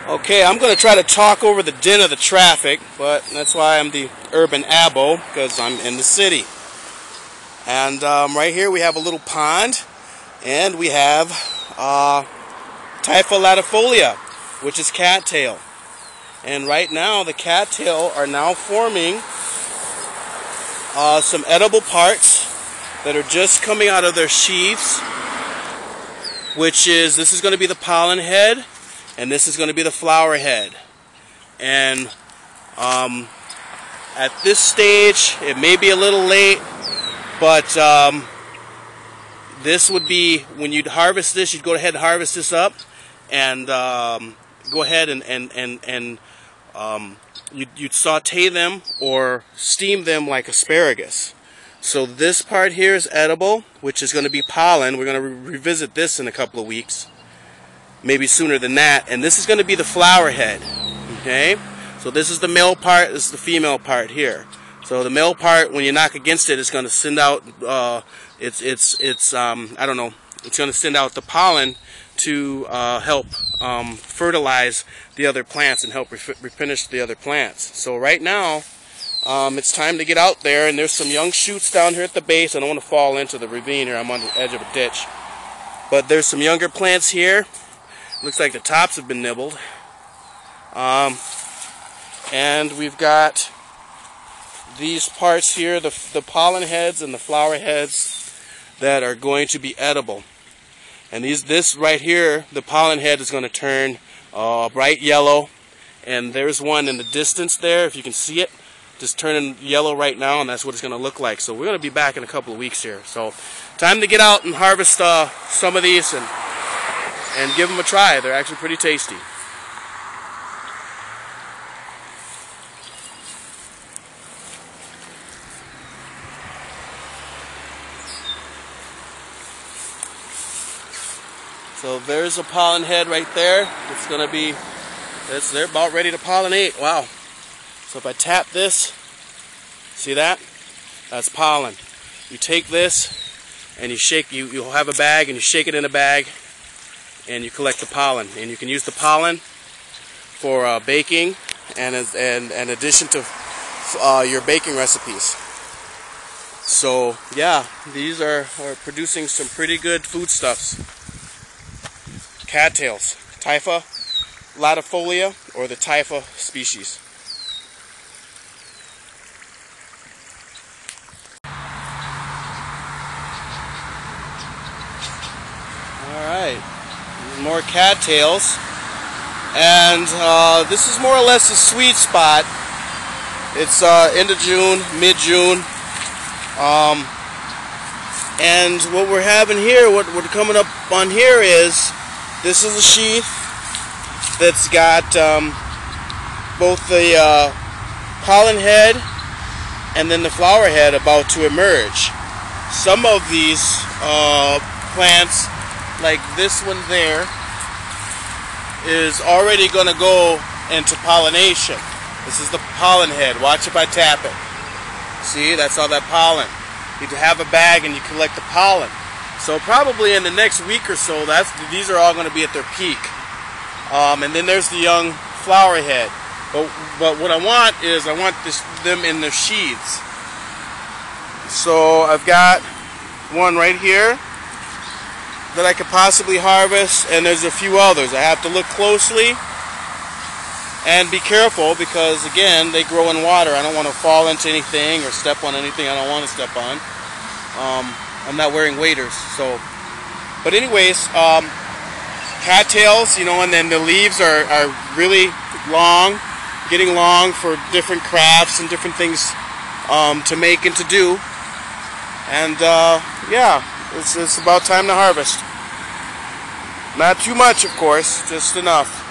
Okay, I'm going to try to talk over the din of the traffic, but that's why I'm the Urban-Abo, because I'm in the city. And right here we have a little pond, and we have Typha latifolia, which is cattail. And right now the cattail are now forming some edible parts that are just coming out of their sheaths, which is, this is going to be the pollen head, and this is going to be the flower head. And at this stage, it may be a little late, but this would be, when you'd harvest this, you'd go ahead and harvest this up, and go ahead and you'd saute them or steam them like asparagus. So this part here is edible, which is going to be pollen. We're going to revisit this in a couple of weeks, maybe sooner than that. And this is going to be the flower head. Okay, so this is the male part, this is the female part here. So the male part, when you knock against it, it's going to send out I don't know, it's going to send out the pollen to help fertilize the other plants and help replenish the other plants. So right now, it's time to get out there, and there's some young shoots down here at the base. I don't want to fall into the ravine here. I'm on the edge of a ditch. But there's some younger plants here. Looks like the tops have been nibbled. And we've got these parts here, the pollen heads and the flower heads that are going to be edible. And this right here, the pollen head is going to turn bright yellow. And there's one in the distance there, if you can see it, just turning yellow right now, and that's what it's going to look like. So we're going to be back in a couple of weeks here. So time to get out and harvest some of these and give them a try. They're actually pretty tasty. So there's a pollen head right there. It's going to be, they're about ready to pollinate. Wow. So if I tap this, see that? That's pollen. You take this and you shake, you'll have a bag, and you shake it in a bag and you collect the pollen. And you can use the pollen for baking and in addition to your baking recipes. So yeah, these are producing some pretty good foodstuffs. Cattails, Typha latifolia, or the Typha species. Alright, more cattails, and this is more or less a sweet spot. It's end of June, mid-June, and what we're having here, what we're coming up on here is, this is a sheath that's got both the pollen head and then the flower head about to emerge. Some of these plants, like this one there, is already going to go into pollination. This is the pollen head. Watch if I tap it. See, that's all that pollen. You have a bag and you collect the pollen. So probably in the next week or so, these are all going to be at their peak. And then there's the young flower head. But what I want is, I want them in their sheaths. So I've got one right here that I could possibly harvest, and there's a few others. I have to look closely and be careful because, again, they grow in water. I don't want to fall into anything or step on anything I don't want to step on. I'm not wearing waders, so. But anyways, cattails, you know, and then the leaves are really long, getting long for different crafts and different things to make and to do. And yeah, it's about time to harvest. Not too much, of course, just enough.